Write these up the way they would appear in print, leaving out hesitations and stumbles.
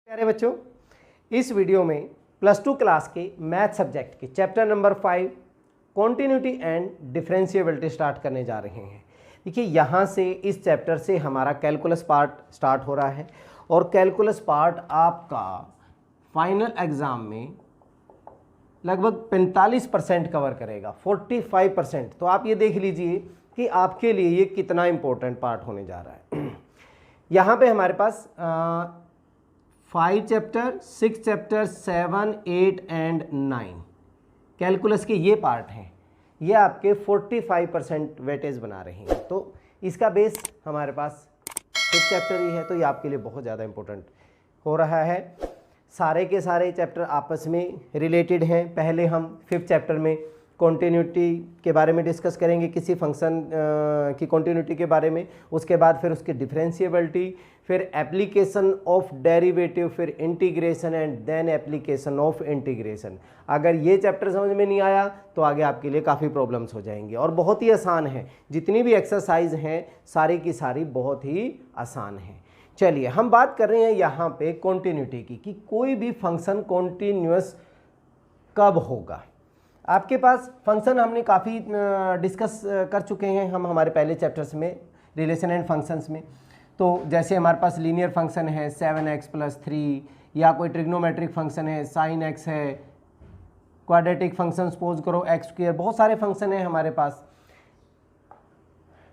प्यारे बच्चों, इस वीडियो में प्लस टू क्लास के मैथ सब्जेक्ट के chapter number 5 continuity and differentiability start करने जा रहे हैं। देखिए, यहाँ से इस चैप्टर से हमारा कैलकुलस पार्ट स्टार्ट हो रहा है और कैलकुलस पार्ट आपका फाइनल एग्ज़ाम में लगभग 45% कवर करेगा, 45%। तो आप ये देख लीजिए कि आपके लिए ये कितना इम्पोर्टेंट पार्ट होने जा रहा है। यहाँ पे हमारे पास 5 चैप्टर, 6 चैप्टर, 7, 8 एंड 9 कैलकुलस के ये पार्ट हैं। ये आपके 45% वेटेज बना रहे हैं। तो इसका बेस हमारे पास 6 चैप्टर ही है, तो ये आपके लिए बहुत ज़्यादा इम्पोर्टेंट हो रहा है। सारे के सारे चैप्टर आपस में रिलेटेड हैं। पहले हम 5th चैप्टर में कॉन्टिन्यूटी के बारे में डिस्कस करेंगे, किसी फंक्शन की कॉन्टिन्यूटी के बारे में। उसके बाद फिर उसकी डिफरेंशिएबिलिटी, फिर एप्लीकेशन ऑफ डेरिवेटिव, फिर integration and then application of integration. अगर ये चैप्टर समझ में नहीं आया तो आगे आपके लिए काफ़ी प्रॉब्लम्स हो जाएंगे। और बहुत ही आसान है, जितनी भी एक्सरसाइज हैं सारी की सारी बहुत ही आसान हैं। चलिए, हम बात कर रहे हैं यहाँ पे कॉन्टिन्यूटी की, कि कोई भी फंक्शन कॉन्टिन्यूअस कब होगा। आपके पास फंक्शन हमने काफ़ी डिस्कस कर चुके हैं हम हमारे पहले चैप्टर्स में, रिलेशन एंड फंक्शंस में। तो जैसे हमारे पास लीनियर फंक्शन है 7x + 3, या कोई ट्रिग्नोमेट्रिक फंक्शन है sin x है, क्वाड्रेटिक फंक्शन सपोज करो x², बहुत सारे फंक्शन हैं हमारे पास।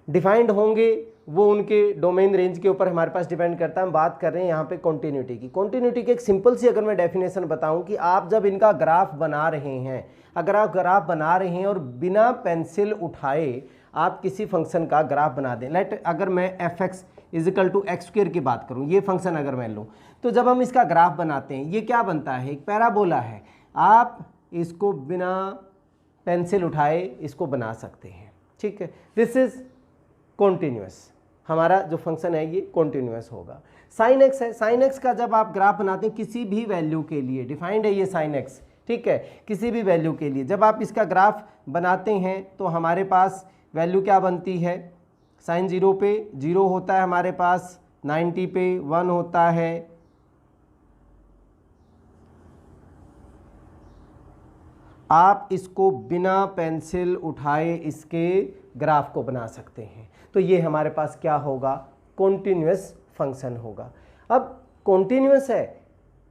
डिफाइंड होंगे वो उनके डोमेन रेंज के ऊपर हमारे पास डिपेंड करता है। हम बात कर रहे हैं यहाँ पे कॉन्टिन्यूटी की। कॉन्टिन्यूटी की एक सिंपल सी अगर मैं डेफिनेशन बताऊँ कि आप जब इनका ग्राफ बना रहे हैं, अगर आप ग्राफ बना रहे हैं और बिना पेंसिल उठाए आप किसी फंक्शन का ग्राफ बना दें, लेट अगर मैं fx = x² की बात करूँ, ये फंक्शन अगर मैं लूँ, तो जब हम इसका ग्राफ बनाते हैं ये क्या बनता है, एक पैराबोला है। आप इसको बिना पेंसिल उठाए इसको बना सकते हैं, ठीक है। दिस इज कॉन्टिन्यूअस, हमारा जो फंक्शन है ये कॉन्टिन्यूअस होगा। sin x है, sin x का जब आप ग्राफ बनाते हैं किसी भी वैल्यू के लिए, डिफाइंड है ये sin x, ठीक है, किसी भी वैल्यू के लिए जब आप इसका ग्राफ बनाते हैं तो हमारे पास वैल्यू क्या बनती है, sin 0 पे 0 होता है हमारे पास, 90 पे 1 होता है, आप इसको बिना पेंसिल उठाए इसके ग्राफ को बना सकते हैं। तो ये हमारे पास क्या होगा, कॉन्टिन्यूअस फंक्शन होगा। अब कॉन्टिन्यूअस है,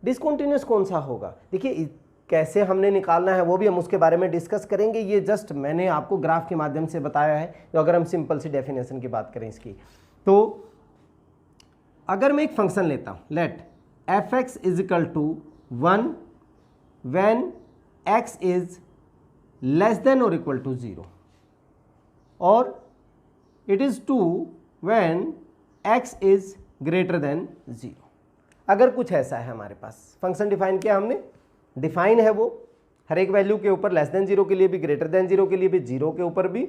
डिसकॉन्टिन्यूअस कौन सा होगा, देखिए कैसे हमने निकालना है वो भी हम उसके बारे में डिस्कस करेंगे। ये जस्ट मैंने आपको ग्राफ के माध्यम से बताया है। तो अगर हम सिंपल सी डेफिनेशन की बात करें इसकी, तो अगर मैं एक फंक्शन लेता हूँ, let fx = 1 when x is less than और इक्वल टू 0 और it is 2 when x is greater than 0। अगर कुछ ऐसा है हमारे पास, फंक्शन डिफाइन किया हमने, डिफाइन है वो हर एक वैल्यू के ऊपर, लेस देन 0 के लिए भी, ग्रेटर देन 0 के लिए भी, 0 के ऊपर भी।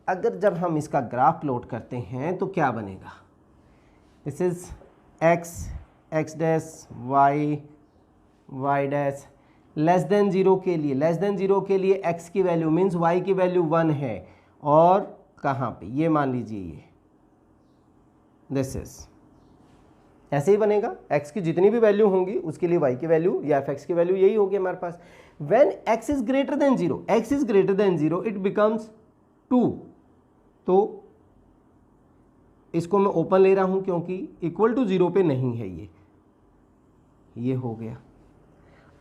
अगर जब हम इसका ग्राफ प्लॉट करते हैं तो क्या बनेगा, this is x, x dash, y, y dash. Less than 0 के लिए, लेस देन 0 के लिए x की वैल्यू मीन्स y की वैल्यू 1 है, और कहाँ पे, ये मान लीजिए ये दिस इज, ऐसे ही बनेगा। x की जितनी भी वैल्यू होंगी उसके लिए y की वैल्यू या fx की वैल्यू यही होगी हमारे पास। When x is greater than 0, x is greater than 0 it becomes 2। तो इसको मैं ओपन ले रहा हूं क्योंकि इक्वल टू 0 पे नहीं है ये हो गया।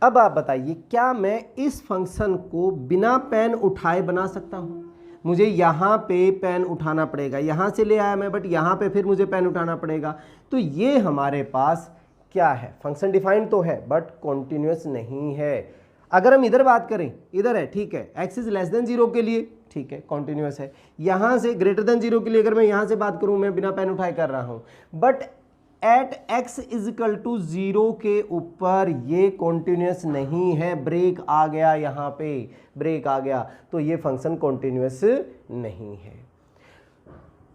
अब आप बताइए, क्या मैं इस फंक्शन को बिना पेन उठाए बना सकता हूं, मुझे यहाँ पे पेन उठाना पड़ेगा, यहाँ से ले आया मैं बट यहाँ पे फिर मुझे पेन उठाना पड़ेगा। तो ये हमारे पास क्या है, फंक्शन डिफाइंड तो है बट कॉन्टिन्यूअस नहीं है। अगर हम इधर बात करें, इधर है, ठीक है, x इज लेस देन 0 के लिए, ठीक है, कॉन्टिन्यूअस है। यहाँ से ग्रेटर देन 0 के लिए अगर मैं यहाँ से बात करूँ, मैं बिना पेन उठाए कर रहा हूँ, बट एट x = 0 के ऊपर ये कॉन्टिन्यूअस नहीं है, ब्रेक आ गया, यहाँ पे ब्रेक आ गया, तो ये फंक्शन कॉन्टिन्यूअस नहीं है।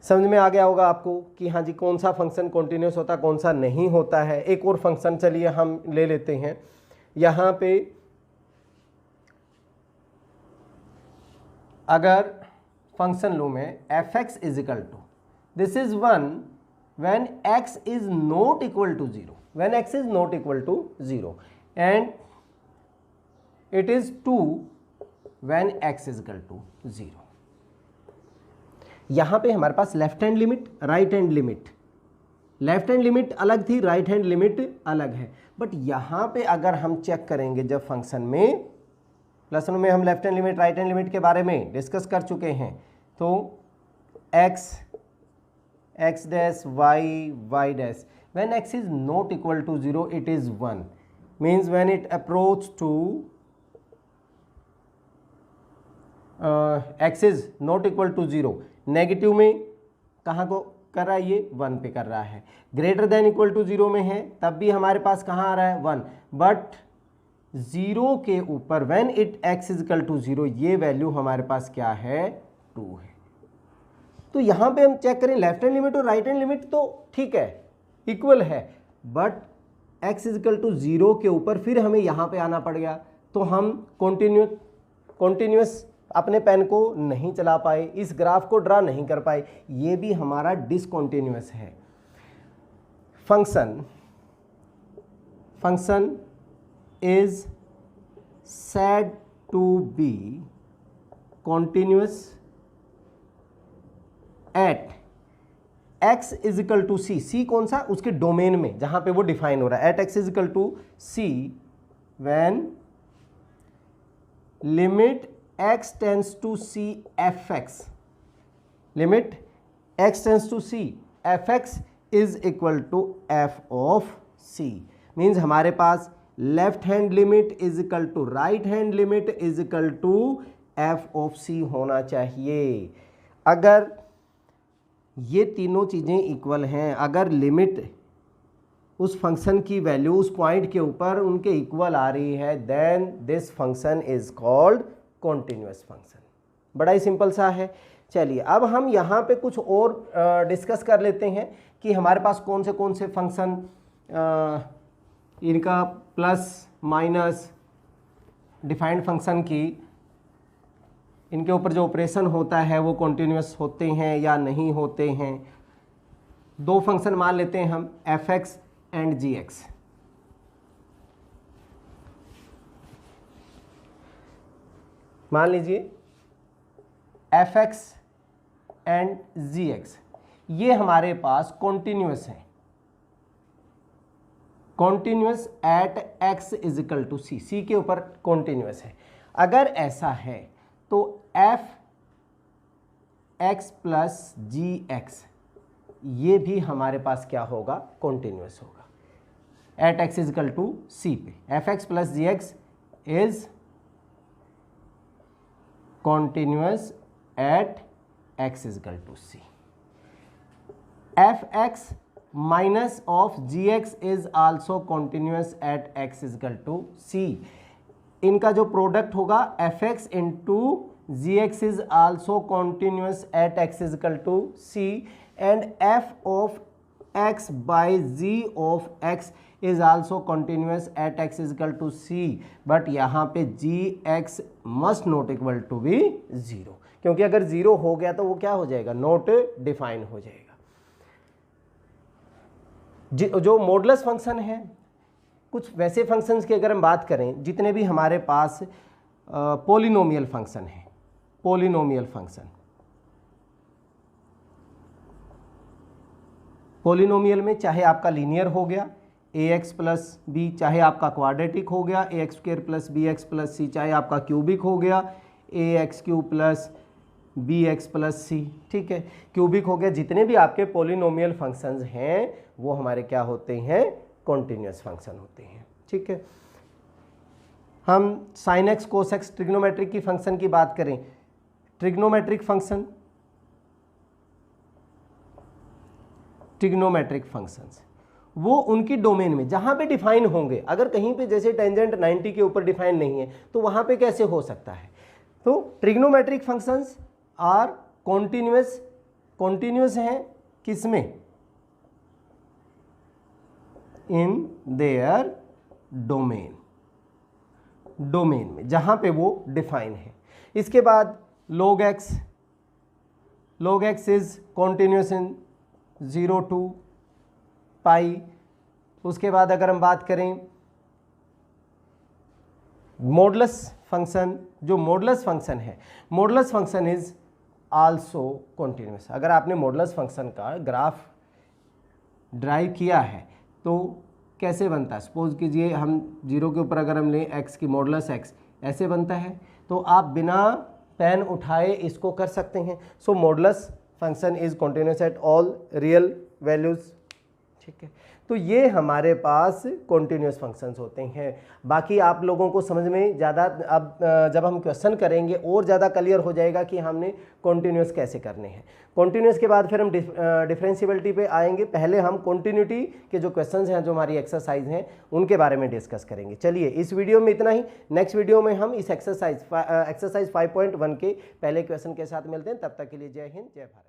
समझ में आ गया होगा आपको कि हाँ जी, कौन सा फंक्शन कॉन्टिन्यूअस होता है, कौन सा नहीं होता है। एक और फंक्शन चलिए हम ले लेते हैं। यहाँ पे अगर फंक्शन लूँ मैं fx = this is 1 when x is not equal to 0, when x is not equal to 0 and it is 2 when x is equal to 0। यहां पे हमारे पास left hand limit, right hand limit, left hand limit अलग थी, right hand limit अलग है। But यहां पे अगर हम चेक करेंगे, जब फंक्शन में प्लस 1 में हम left hand limit, right hand limit के बारे में डिस्कस कर चुके हैं, तो x dash y dash when x is not equal to 0 it is 1, means when it approach to x is not equal to 0, negative में कहाँ को कर रहा है, ये 1 पे कर रहा है। ग्रेटर देन इक्वल टू 0 में है तब भी हमारे पास कहाँ आ रहा है 1, बट 0 के ऊपर when it x is equal to 0 ये वैल्यू हमारे पास क्या है 2 है। तो यहाँ पे हम चेक करें लेफ्ट हैंड लिमिट और राइट हैंड लिमिट तो ठीक है इक्वल है, but x is equal to 0 के ऊपर फिर हमें यहाँ पे आना पड़ गया, तो हम कॉन्टिन्यूस अपने पेन को नहीं चला पाए, इस ग्राफ को ड्रा नहीं कर पाए, ये भी हमारा डिसकॉन्टिन्यूस है। Function is said to be continuous at x is equal to c, c कौन सा, उसके डोमेन में जहां पे वो डिफाइन हो रहा है, at x is equal to c when limit x tends to c fx, limit x tends to c fx is equal to f of c, means हमारे पास left hand limit is equal to right hand limit is equal to F of C होना चाहिए। अगर ये तीनों चीज़ें equal हैं, अगर लिमिट उस फंक्शन की वैल्यू उस पॉइंट के ऊपर उनके इक्वल आ रही है, then this function is called continuous function. बड़ा ही सिंपल सा है। चलिए अब हम यहाँ पे कुछ और डिस्कस कर लेते हैं कि हमारे पास कौन से फंक्शन इनका प्लस माइनस डिफाइंड फंक्शन की इनके ऊपर जो ऑपरेशन होता है वो कॉन्टिन्यूअस होते हैं या नहीं होते हैं। दो फंक्शन मान लेते हैं हम f(x) एंड g(x). मान लीजिए f(x) एंड g(x) ये हमारे पास कॉन्टिन्यूअस है, continuous at x is equal to c, c के ऊपर कॉन्टिन्यूअस है। अगर ऐसा है तो f(x) प्लस g(x) ये भी हमारे पास क्या होगा, कॉन्टिन्यूअस होगा at x is equal to c पे। f(x) plus g(x) is continuous at x is equal to c। f(x) minus of gx is also continuous at x is equal to c। इनका जो product होगा f(x) into gx is also continuous at x is equal to c and f of x by g of x is also continuous at x is equal to c, but यहाँ पे gx must not equal to be 0, क्योंकि अगर 0 हो गया तो वो क्या हो जाएगा, नॉट डिफाइन हो जाएगा। जो मॉडुलस फंक्शन है, कुछ वैसे फंक्शंस की अगर हम बात करें, जितने भी हमारे पास पॉलिनोमियल फंक्शन है, पॉलिनोमियल फंक्शन, पॉलिनोमियल में चाहे आपका लीनियर हो गया ax प्लस बी, चाहे आपका क्वाड्रेटिक हो गया ax square plus bx plus C, चाहे आपका क्यूबिक हो गया ax cube plus bx plus C, ठीक है, क्यूबिक हो गया, जितने भी आपके पॉलिनोमियल फंक्शंस हैं वो हमारे क्या होते हैं, कॉन्टिन्यूअस फंक्शन होते हैं। ठीक है, हम sin x cos x trigonometric की फंक्शन की बात करें, ट्रिग्नोमेट्रिक फंक्शन, ट्रिग्नोमेट्रिक फंक्शंस वो उनकी डोमेन में जहां पे डिफाइन होंगे, अगर कहीं पे जैसे टेंजेंट 90 के ऊपर डिफाइन नहीं है तो वहां पे कैसे हो सकता है, तो trigonometric functions are continuous, continuous हैं किसमें, इन देयर डोमेन, डोमेन में जहां पे वो डिफाइन है। इसके बाद log x, log x is continuous in 0 to पाई, उसके बाद अगर हम बात करें मॉडुलस फंक्शन, जो मॉडुलस फंक्शन है, modulus function is also continuous. अगर आपने मॉडुलस फंक्शन का ग्राफ ड्राइव किया है तो कैसे बनता है, सपोज कीजिए हम 0 के ऊपर अगर हम लें x की मॉडुलस x, ऐसे बनता है। तो आप बिना पेन उठाए इसको कर सकते हैं। So modulus function is continuous at all real values, ठीक है। तो ये हमारे पास कॉन्टिन्यूस फंक्शंस होते हैं। बाकी आप लोगों को समझ में ज़्यादा, अब जब हम क्वेश्चन करेंगे और ज़्यादा क्लियर हो जाएगा कि हमने कॉन्टिन्यूस कैसे करने हैं। कॉन्टिन्यूस के बाद फिर हम डिफरेंशियबिलिटी पे आएंगे। पहले हम कॉन्टिन्यूटी के जो क्वेश्चंस हैं, जो हमारी एक्सरसाइज हैं, उनके बारे में डिस्कस करेंगे। चलिए इस वीडियो में इतना ही। नेक्स्ट वीडियो में हम इस एक्सरसाइज 5.1 के पहले क्वेश्चन के साथ मिलते हैं। तब तक के लिए जय हिंद, जय भारत।